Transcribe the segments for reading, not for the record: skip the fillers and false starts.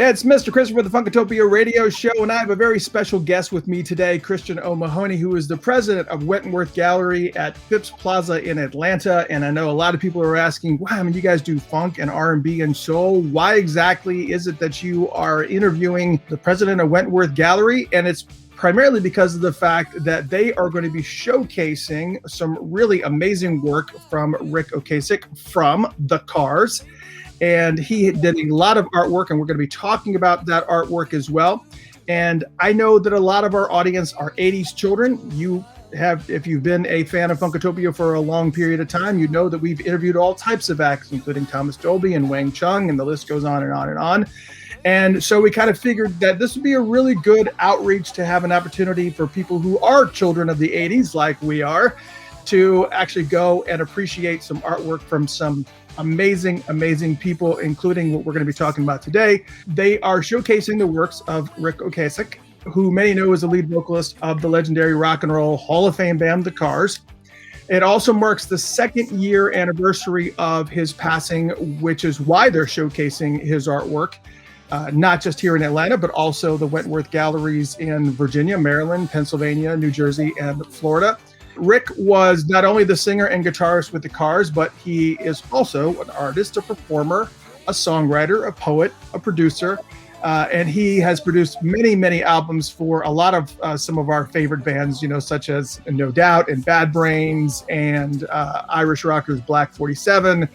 It's Mr. Christopher, the Funkatopia radio show, and I have a very special guest with me today, Christian O'Mahony, who is the president of Wentworth Gallery at Phipps Plaza in Atlanta. And I know a lot of people are asking, wow, you guys do funk and R&B and soul. Why exactly is it that you are interviewing the president of Wentworth Gallery? And it's primarily because of the fact that they are going to be showcasing some really amazing work from Ric Ocasek from The Cars. And he did a lot of artwork, and we're going to be talking about that artwork as well. And I know that a lot of our audience are 80s children. You have, if you've been a fan of Funkatopia for a long period of time, you know that we've interviewed all types of acts, including Thomas Dolby and Wang Chung, and the list goes on and on and on. And so we kind of figured that this would be a really good outreach to have an opportunity for people who are children of the 80s, like we are, to actually go and appreciate some artwork from some amazing people, including what we're going to be talking about today. They are showcasing the works of Ric Ocasek, who many know is the lead vocalist of the legendary rock and roll Hall of Fame band, The Cars. It also marks the second year anniversary of his passing, which is why they're showcasing his artwork, not just here in Atlanta, but also the Wentworth Galleries in Virginia, Maryland, Pennsylvania, New Jersey, and Florida. Ric was not only the singer and guitarist with The Cars, but he is also an artist, a performer, a songwriter, a poet, a producer, and he has produced many albums for a lot of some of our favorite bands, such as No Doubt and Bad Brains and Irish rockers Black 47.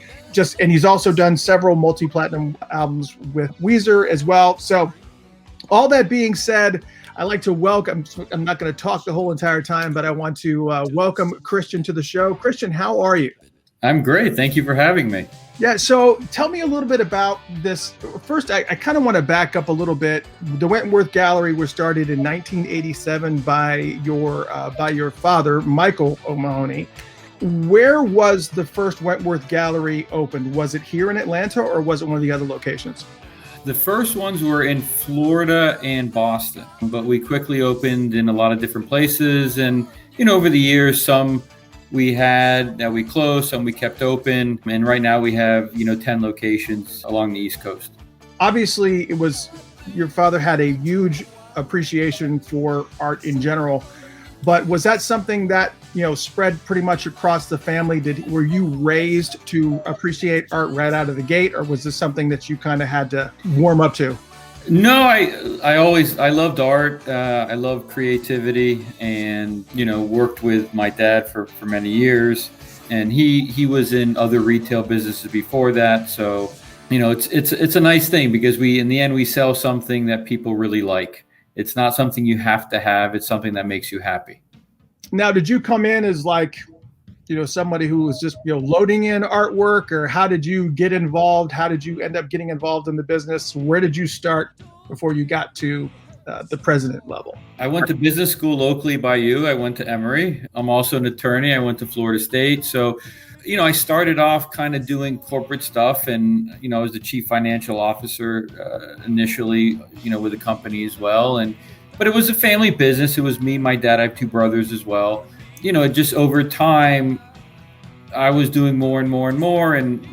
And he's also done several multi-platinum albums with Weezer as well. So all that being said, I'd like to welcome, I'm not going to talk the whole entire time, but I want to welcome Christian to the show. Christian, how are you? I'm great. Thank you for having me. Yeah, so tell me a little bit about this. First, I kind of want to back up a little bit. The Wentworth Gallery was started in 1987 by your father, Michael O'Mahony. Where was the first Wentworth Gallery opened? Was it here in Atlanta or was it one of the other locations? The first ones were in Florida and Boston, but we quickly opened in a lot of different places. And, over the years, some we had that we closed, some we kept open. And right now we have, 10 locations along the East Coast. Obviously, your father had a huge appreciation for art in general, but was that something that, spread pretty much across the family? Were you raised to appreciate art right out of the gate, or was this something that you kind of had to warm up to? No, I loved art. I loved creativity, and, worked with my dad for many years, and he was in other retail businesses before that. So, it's a nice thing because in the end, we sell something that people really like. It's not something you have to have. It's something that makes you happy. Now, did you come in as somebody who was just, loading in artwork, or how did you get involved? How did you end up getting involved in the business? Where did you start before you got to the president level? I went to business school locally by you. I went to Emory. I'm also an attorney. I went to Florida State. So, I started off kind of doing corporate stuff, and, I was the chief financial officer initially, with the company as well. But it was a family business. It was me, my dad. I have two brothers as well. Just over time, I was doing more and more and more, and,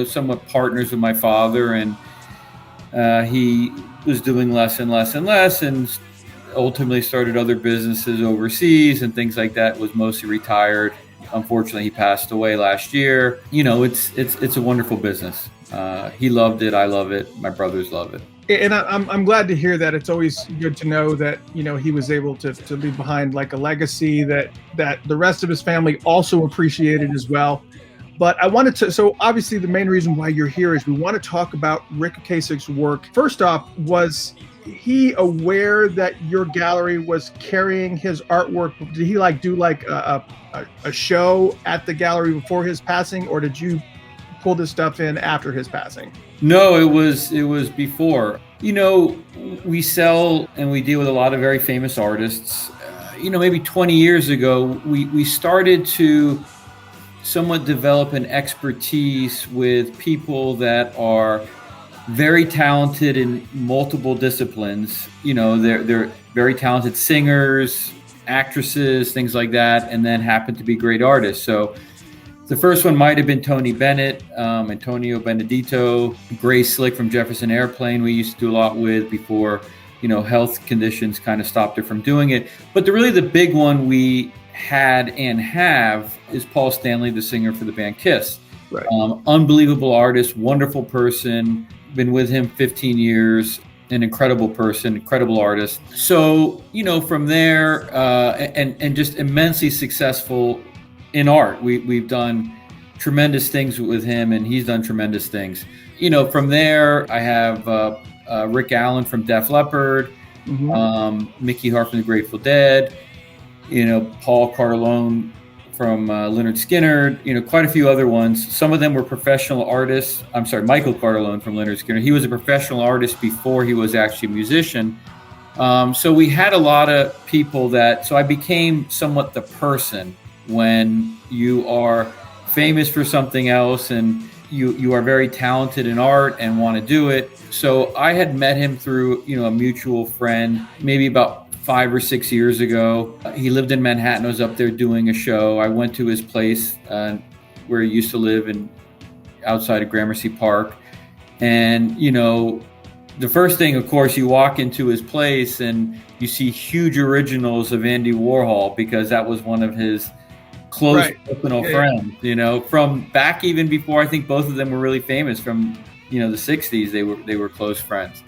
somewhat partners with my father. And he was doing less and less and less, and ultimately started other businesses overseas and things like that. Was mostly retired. Unfortunately, he passed away last year. It's a wonderful business. He loved it. I love it. My brothers love it. And I'm glad to hear that. It's always good to know that, he was able to leave behind like a legacy that the rest of his family also appreciated as well. But I wanted to, so obviously the main reason why you're here is we want to talk about Ric Ocasek's work. First off, was he aware that your gallery was carrying his artwork? Did he do a show at the gallery before his passing, or did you pull this stuff in after his passing? No, it was before. We sell and we deal with a lot of very famous artists. Maybe 20 years ago, we started to somewhat develop an expertise with people that are very talented in multiple disciplines. They're very talented singers, actresses, things like that, and then happen to be great artists. So The first one might have been Tony Bennett, Antonio Benedito, Grace Slick from Jefferson Airplane. We used to do a lot with before, health conditions kind of stopped her from doing it. But the big one we had and have is Paul Stanley, the singer for the band Kiss. Right. Unbelievable artist, wonderful person. Been with him 15 years. An incredible person, incredible artist. So, from there, and just immensely successful in art. We've done tremendous things with him, and he's done tremendous things. From there, I have Rick Allen from Def Leppard, Mickey Hart from the Grateful Dead, Paul Carlone from Lynyrd Skynyrd, quite a few other ones. Some of them were professional artists. I'm sorry, Michael Carlone from Lynyrd Skynyrd. He was a professional artist before he was actually a musician. So we had a lot of people so I became somewhat the person when you are famous for something else and you are very talented in art and want to do it. So I had met him through, a mutual friend, maybe about 5 or 6 years ago. He lived in Manhattan. I was up there doing a show. I went to his place where he used to live outside of Gramercy Park. And, the first thing, of course, you walk into his place and you see huge originals of Andy Warhol, because that was one of his close personal friends, from back even before. I think both of them were really famous from, the 60s. They were close friends.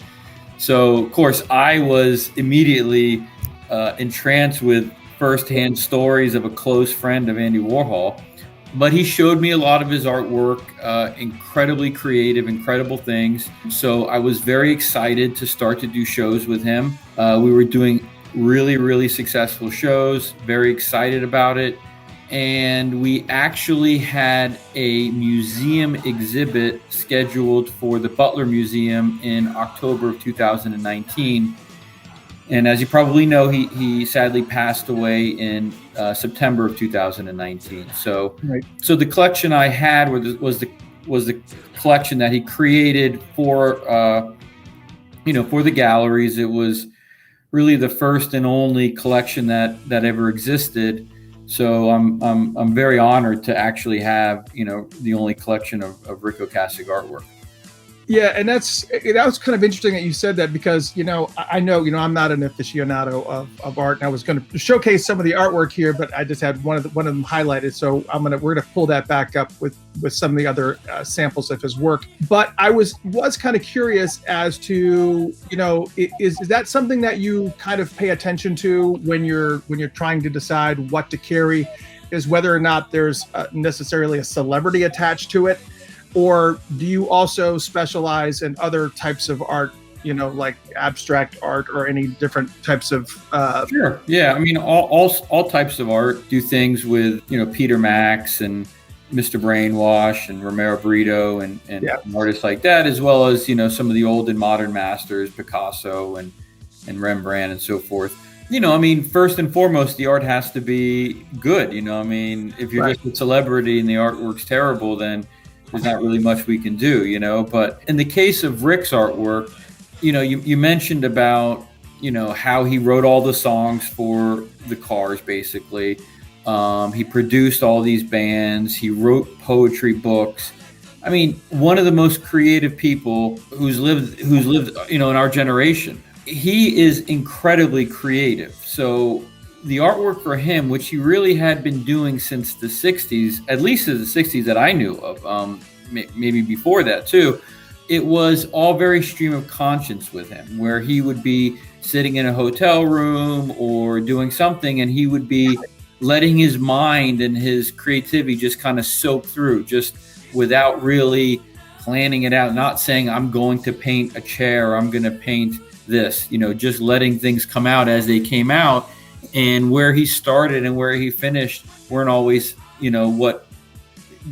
So, of course, I was immediately entranced with firsthand stories of a close friend of Andy Warhol. But he showed me a lot of his artwork, incredibly creative, incredible things. So I was very excited to start to do shows with him. We were doing really, really successful shows, very excited about it. And we actually had a museum exhibit scheduled for the Butler Museum in October of 2019. And as you probably know, he sadly passed away in September of 2019. So, So the collection I had was the collection that he created for the galleries. It was really the first and only collection that ever existed. So I'm very honored to actually have the only collection of Ric Ocasek artwork. Yeah, and that was kind of interesting that you said that, because I know I'm not an aficionado of art, and I was going to showcase some of the artwork here, but I just had one of them highlighted, so we're gonna pull that back up with some of the other samples of his work. But I was kind of curious as to is that something that you kind of pay attention to when you're trying to decide what to carry, is whether or not there's necessarily a celebrity attached to it? Or do you also specialize in other types of art, like abstract art or any different types of? Sure. Yeah. I mean, all types of art. Do things with, Peter Max and Mr. Brainwash and Romero Brito and artists like that, as well as, some of the old and modern masters, Picasso and Rembrandt and so forth. First and foremost, the art has to be good. If you're just a celebrity and the artwork's terrible, then there's not really much we can do, But in the case of Rick's artwork, you mentioned about, how he wrote all the songs for the Cars, basically. He produced all these bands. He wrote poetry books. One of the most creative people who's lived, in our generation. He is incredibly creative. So the artwork for him, which he really had been doing since the 60s, at least the 60s that I knew of, maybe before that too, it was all very stream of conscience with him, where he would be sitting in a hotel room or doing something, and he would be letting his mind and his creativity just kind of soak through, just without really planning it out, not saying, I'm going to paint a chair, or I'm going to paint this, just letting things come out as they came out. And where he started and where he finished weren't always, what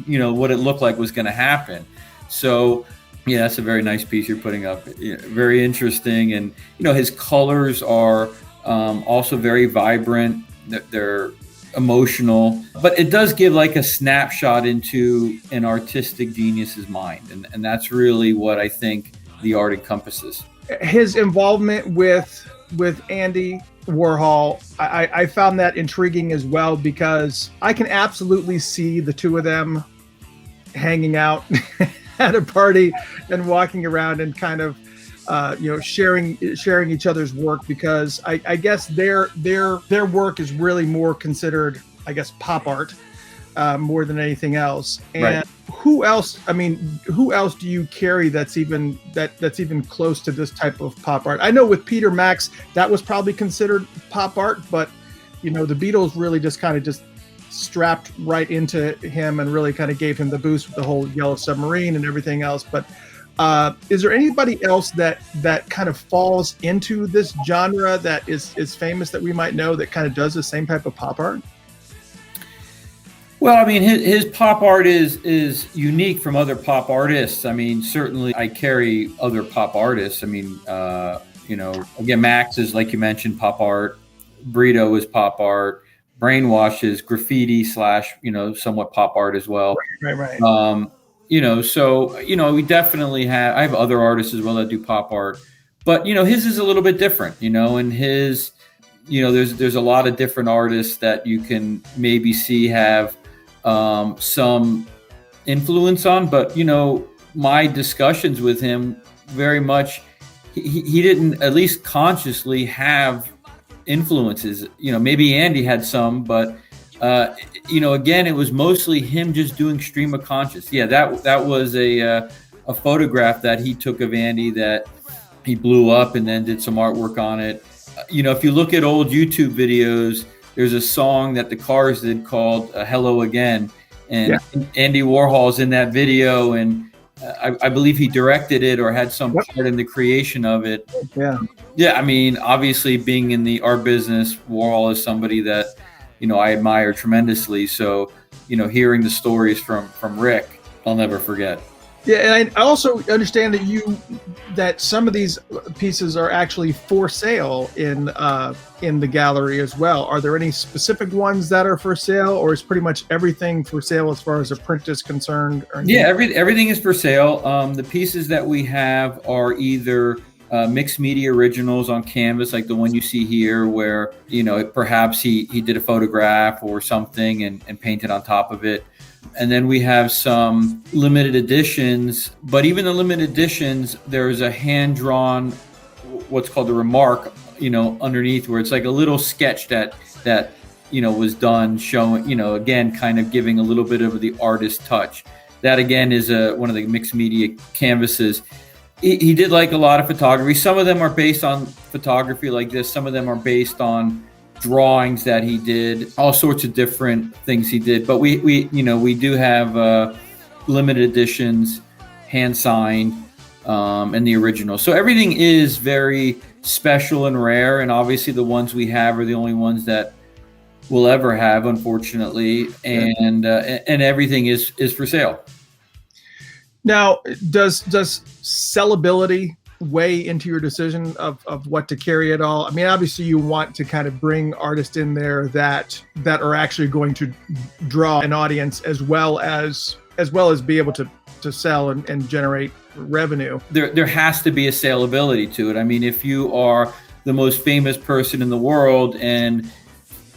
it looked like was going to happen. So, yeah, that's a very nice piece you're putting up. Very interesting. And, his colors are also very vibrant. They're emotional. But it does give like a snapshot into an artistic genius's mind. And that's really what I think the art encompasses. His involvement with Andy Warhol, I found that intriguing as well, because I can absolutely see the two of them hanging out at a party and walking around and kind of sharing each other's work, because I guess their work is really more considered, I guess, pop art more than anything else. And Right. who else do you carry that's even close to this type of pop art? I know with Peter Max that was probably considered pop art, but the Beatles really just kind of just strapped right into him and really kind of gave him the boost with the whole Yellow Submarine and everything else. But is there anybody else that kind of falls into this genre that is famous that we might know that kind of does the same type of pop art? Well, I mean, his pop art is unique from other pop artists. I mean, certainly I carry other pop artists. I mean, again, Max is, like you mentioned, pop art. Brito is pop art. Brainwash is graffiti / somewhat pop art as well. Right. So we definitely have. I have other artists as well that do pop art, but his is a little bit different. And his, there's a lot of different artists that you can maybe see have some influence on, but my discussions with him very much, he didn't, at least consciously, have influences. Maybe Andy had some, but again, it was mostly him just doing stream of conscious. Yeah, that was a photograph that he took of Andy that he blew up and then did some artwork on it. If you look at old YouTube videos, there's a song that the Cars did called "Hello Again," and Andy Warhol's in that video, and I believe he directed it or had some part in the creation of it. Yeah. I mean, obviously, being in the art business, Warhol is somebody that I admire tremendously. So hearing the stories from Ric, I'll never forget. Yeah, and I also understand that some of these pieces are actually for sale in the gallery as well. Are there any specific ones that are for sale, or is pretty much everything for sale as far as a print is concerned? Yeah, everything is for sale. The pieces that we have are either mixed media originals on canvas, like the one you see here, where perhaps he did a photograph or something and painted on top of it. And then we have some limited editions, but even the limited editions, there's a hand-drawn, what's called a remark, underneath, where it's like a little sketch that was done, showing, again, kind of giving a little bit of the artist touch. That, again, is one of the mixed media canvases. He did like a lot of photography. Some of them are based on photography like this. Some of them are based on drawings that he did, all sorts of different things he did. But we do have limited editions, hand signed, and the original. So everything is very special and rare. And obviously the ones we have are the only ones that we'll ever have, unfortunately. And everything is for sale. Now, does sellability weigh into your decision of what to carry at all? I mean, obviously you want to kind of bring artists in there that are actually going to draw an audience as well as be able to sell and generate revenue. There has to be a saleability to it. I mean, if you are the most famous person in the world and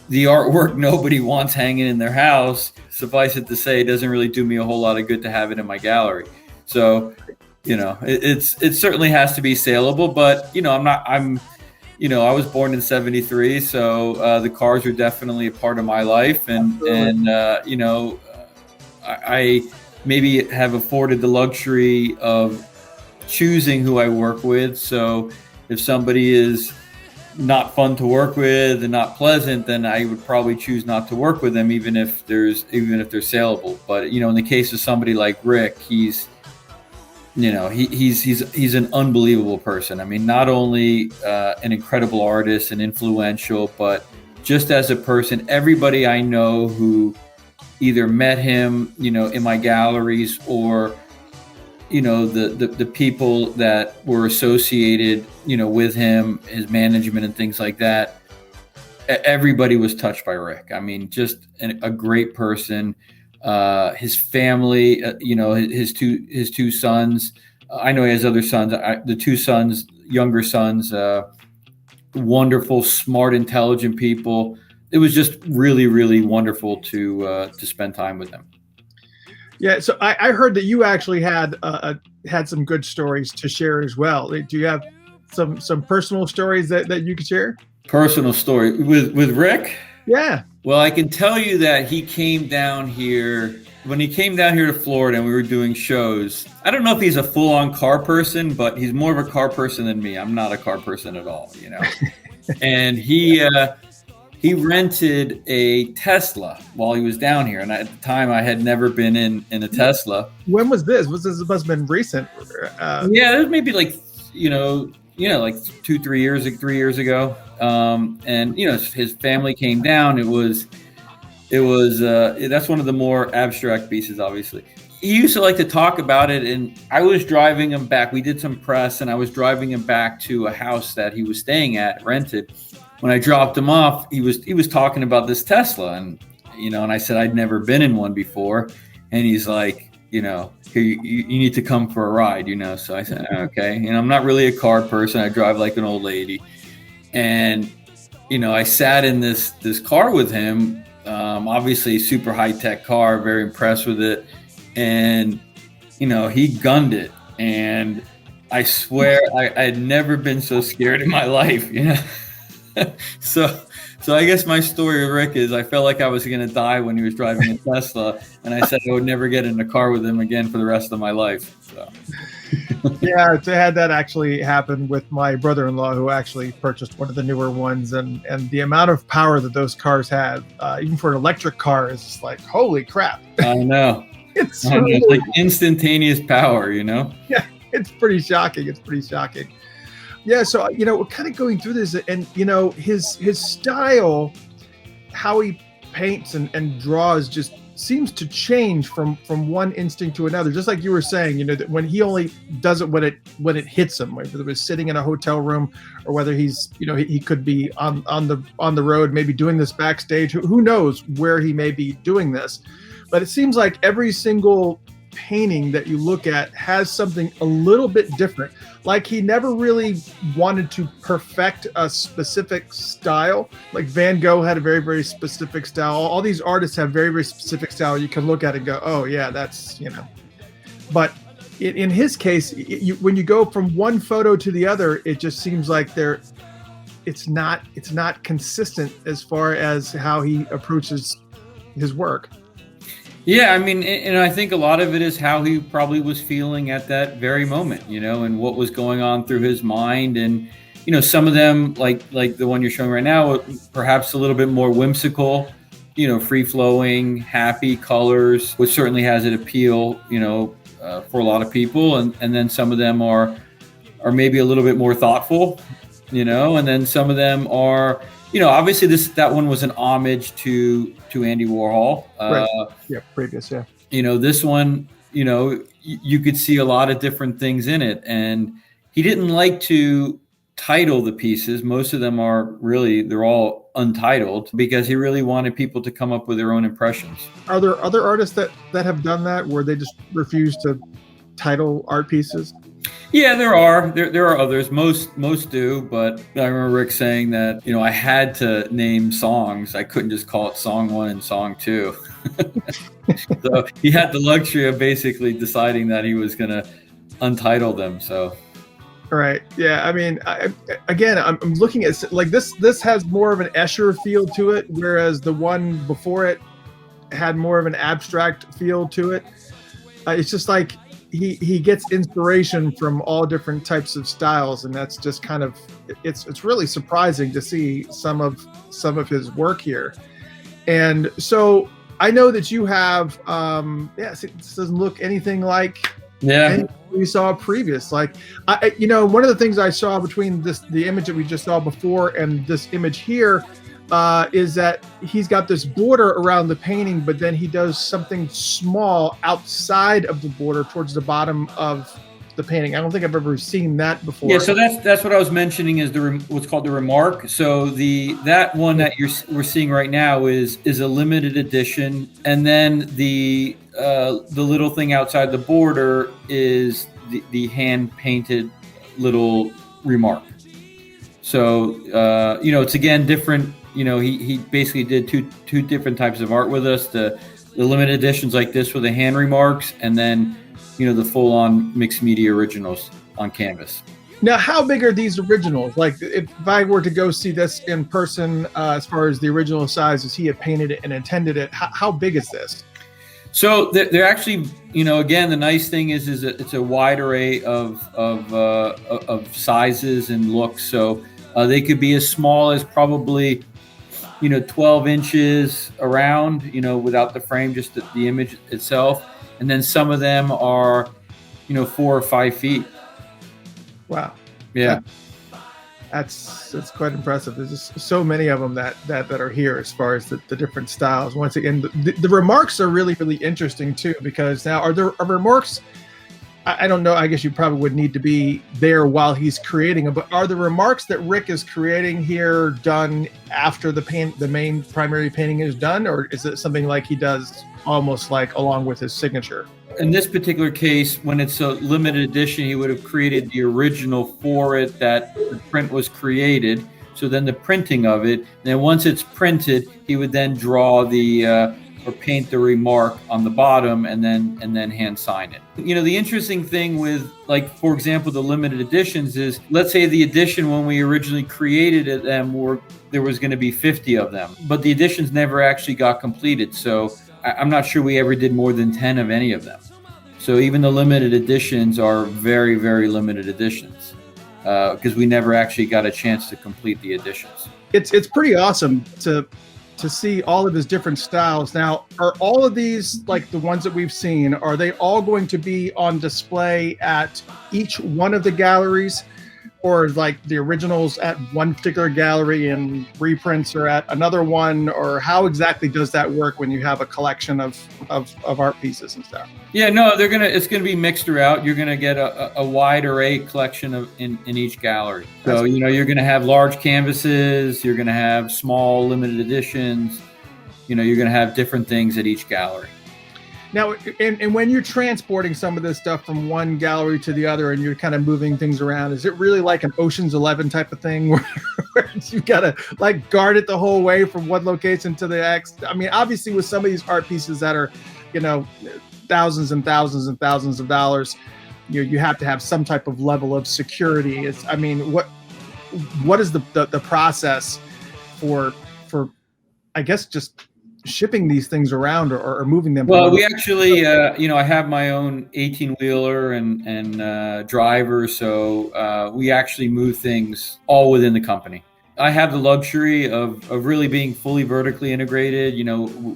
the artwork nobody wants hanging in their house, suffice it to say, it doesn't really do me a whole lot of good to have it in my gallery. So it certainly has to be saleable, but I was born in '73, so the Cars are definitely a part of my life, and I maybe have afforded the luxury of choosing who I work with. So if somebody is not fun to work with and not pleasant, then I would probably choose not to work with them, even if they're saleable. But in the case of somebody like Ric, he's an unbelievable person. I mean, not only an incredible artist and influential, but just as a person, everybody I know who either met him, in my galleries, or, the people that were associated, with him, his management and things like that, everybody was touched by Ric. I mean, just a great person. His family, his two sons. I know he has other sons. The two sons, younger sons, wonderful, smart, intelligent people. It was just really, really wonderful to spend time with them. Yeah, so I heard that you actually had some good stories to share as well. Do you have some personal stories that you could share? Personal story with Rick? Yeah. Well, I can tell you that he came down here. When he came down here to Florida and we were doing shows, I don't know if he's a full-on car person, but he's more of a car person than me. I'm not a car person at all, you know. And he rented a Tesla while he was down here, and at the time I had never been in a Tesla. When was this? This must have been recent? Yeah, it was maybe like like 3 years ago. And his family came down. It was that's one of the more abstract pieces, obviously. He used to like to talk about it, and I was driving him back. We did some press, and I was driving him back to a house that he was staying at, rented. When I dropped him off, he was talking about this Tesla, and I said I'd never been in one before, and he's like, here, you need to come for a ride, So I said, okay. And I'm not really a car person. I drive like an old lady, and I sat in this car with him. Obviously, super high tech car. Very impressed with it, and he gunned it, and I swear I had never been so scared in my life. So I guess my story with Rick is I felt like I was going to die when he was driving a Tesla, and I said I would never get in a car with him again for the rest of my life. So. Yeah, I had that actually happen with my brother-in-law, who actually purchased one of the newer ones, and the amount of power that those cars have, even for an electric car, is just like, holy crap. I know. It's like instantaneous power, Yeah, it's pretty shocking. Yeah, so we're kind of going through this, and his style, how he paints and draws, just seems to change from one instinct to another. Just like you were saying, that when he only does it when it hits him, whether it was sitting in a hotel room or whether he's he could be on the road, maybe doing this backstage. Who knows where he may be doing this, but it seems like every single painting that you look at has something a little bit different. Like he never really wanted to perfect a specific style. Like Van Gogh had a very, very specific style. All these artists have very, very specific style. You can look at it and go, oh yeah, that's, But in his case, when you go from one photo to the other, it just seems like it's not consistent as far as how he approaches his work. Yeah, I mean, and I think a lot of it is how he probably was feeling at that very moment, and what was going on through his mind. And, some of them, like the one you're showing right now, perhaps a little bit more whimsical, free-flowing, happy colors, which certainly has an appeal, for a lot of people. And then some of them are maybe a little bit more thoughtful, and then some of them are, obviously that one was an homage to Andy Warhol. Right. Yeah, previous, yeah. This one, you could see a lot of different things in it. And he didn't like to title the pieces. Most of them they're all untitled, because he really wanted people to come up with their own impressions. Are there other artists that have done that, where they just refuse to title art pieces? Yeah, there are others. Most do, but I remember Rick saying that, I had to name songs. I couldn't just call it song 1 and song 2. So he had the luxury of basically deciding that he was going to untitle them. So. Right. Yeah. I mean, I'm looking at like this. This has more of an Escher feel to it, whereas the one before it had more of an abstract feel to it. It's just like he gets inspiration from all different types of styles, and that's just kind of it's really surprising to see some of his work here. And so I know that you have this doesn't look anything like anything we saw previous. Like one of the things I saw between the image that we just saw before and this image here is that he's got this border around the painting, but then he does something small outside of the border towards the bottom of the painting. I don't think I've ever seen that before. Yeah, so that's what I was mentioning is what's called the remark. So that one that we're seeing right now is a limited edition, and then the little thing outside the border is the hand painted little remark. So, it's again different. He basically did two different types of art with us. The limited editions like this with the hand remarks, and then, the full on mixed media originals on canvas. Now, how big are these originals? Like, if I were to go see this in person, as far as the original size, as he had painted it and intended it, how big is this? So they're actually, again, the nice thing is it's a wide array of sizes and looks. So they could be as small as probably, 12 inches around, without the frame, just the image itself. And then some of them are, 4 or 5 feet. Wow. Yeah. That's quite impressive. There's just so many of them that are here as far as the different styles. Once again, the remarks are really, really interesting too, because now are remarks, I don't know, I guess you probably would need to be there while he's creating them, but are the remarks that Ric is creating here done after the main primary painting is done, or is it something like he does almost like along with his signature? In this particular case, when it's a limited edition, he would have created the original for it that the print was created. So then the printing of it, and then once it's printed, he would then draw or paint the remark on the bottom and then hand sign it. The interesting thing with, like, for example, the limited editions is, let's say the edition when we originally created it, there was going to be 50 of them, but the editions never actually got completed. So I'm not sure we ever did more than 10 of any of them. So even the limited editions are very, very limited editions because we never actually got a chance to complete the editions. It's pretty awesome to see all of his different styles. Now, are all of these, like the ones that we've seen, are they all going to be on display at each one of the galleries? Or like the originals at one particular gallery and reprints are at another one? Or how exactly does that work when you have a collection of art pieces and stuff? Yeah, no, it's gonna be mixed throughout. You're gonna get a wide array collection in each gallery. So you're gonna have large canvases, you're gonna have small limited editions, you're gonna have different things at each gallery. Now, and when you're transporting some of this stuff from one gallery to the other and you're kind of moving things around, is it really like an Ocean's 11 type of thing where you got to like guard it the whole way from one location to the next? I mean, obviously with some of these art pieces that are, thousands and thousands and thousands of dollars, you have to have some type of level of security. What is the process for I guess just shipping these things around or moving them? Well, we actually, I have my own 18-wheeler and driver, so we actually move things all within the company. I have the luxury of really being fully vertically integrated.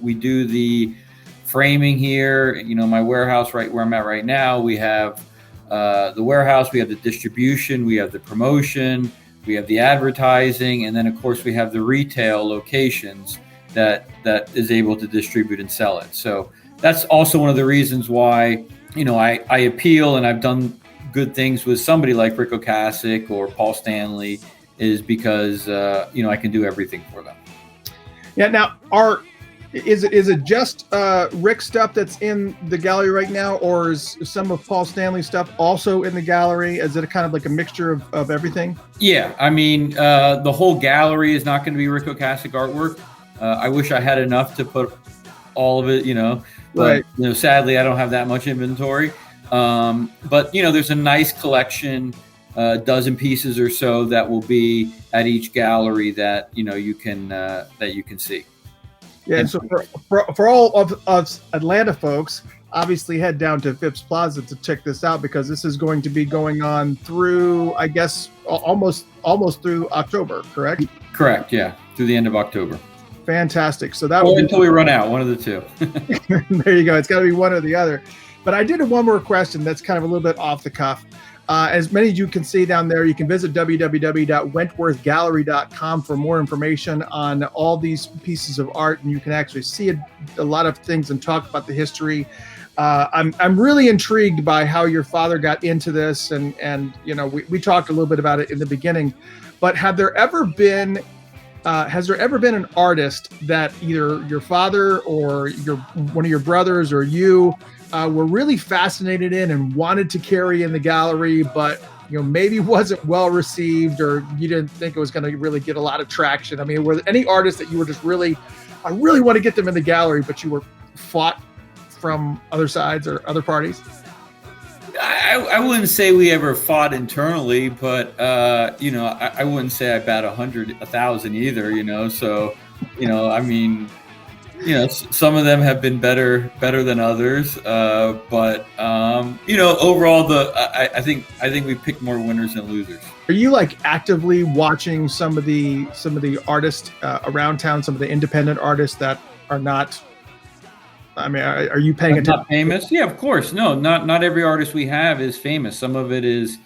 We do the framing here. My warehouse right where I'm at right now, we have the warehouse, we have the distribution, we have the promotion, we have the advertising, and then of course we have the retail locations that is able to distribute and sell it. So that's also one of the reasons why, I appeal, and I've done good things with somebody like Ric Ocasek or Paul Stanley, is because, I can do everything for them. Yeah. Now, is it just Ric stuff that's in the gallery right now, or is some of Paul Stanley's stuff also in the gallery? Is it kind of like a mixture of everything? Yeah. I mean, the whole gallery is not going to be Ric Ocasek artwork. I wish I had enough to put all of it, but right. Sadly I don't have that much inventory. But there's a nice collection, a dozen pieces or so that will be at each gallery that you can see. Yeah, and so for all of us Atlanta folks, obviously head down to Phipps Plaza to check this out, because this is going to be going on through, I guess, almost through October, correct? Correct, yeah, through the end of October. Fantastic. So that will until we run out, one of the two. There you go. It's got to be one or the other. But I did have one more question that's kind of a little bit off the cuff. As many of you can see down there, you can visit www.wentworthgallery.com for more information on all these pieces of art, and you can actually see a lot of things and talk about the history. I'm really intrigued by how your father got into this, and we talked a little bit about it in the beginning. But has there ever been an artist that either your father or one of your brothers or you were really fascinated in and wanted to carry in the gallery, but maybe wasn't well received, or you didn't think it was going to really get a lot of traction? I mean, were there any artists that you were just I really want to get them in the gallery, but you were fought from other sides or other parties? I wouldn't say we ever fought internally, but I wouldn't say I bat 100, 1,000 either. So, I mean, some of them have been better than others, but overall, I think we picked more winners than losers. Are you like actively watching some of the artists around town, some of the independent artists that are not? I mean, are you paying attention? Not famous? Yeah, of course. No, not every artist we have is famous. Some of it is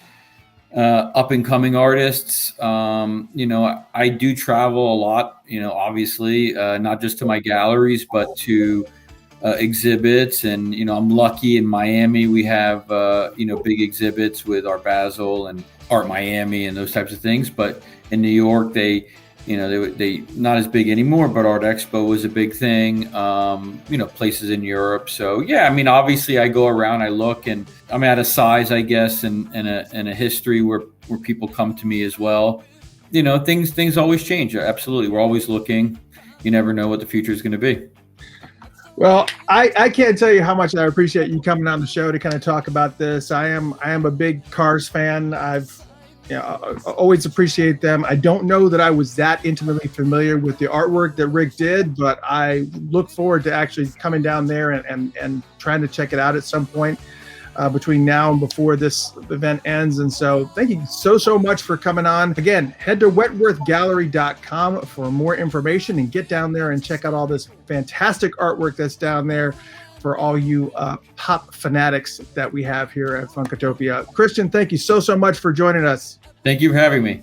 up and coming artists. I do travel a lot, obviously, not just to my galleries, but to exhibits. And, I'm lucky in Miami, we have, big exhibits with Art Basel and Art Miami and those types of things. But in New York, they not as big anymore, but Art Expo was a big thing, places in Europe. So, yeah, I mean, obviously I go around, I look, and I'm at a size, I guess, and a history where people come to me as well. Things always change. Absolutely. We're always looking. You never know what the future is going to be. Well, I can't tell you how much I appreciate you coming on the show to kind of talk about this. I am a big Cars fan. I always appreciate them. I don't know that I was that intimately familiar with the artwork that Ric did, but I look forward to actually coming down there and trying to check it out at some point between now and before this event ends. And so thank you so much for coming on. Again, head to wentworthgallery.com for more information and get down there and check out all this fantastic artwork that's down there for all you pop fanatics that we have here at Funkatopia. Christian, thank you so much for joining us. Thank you for having me.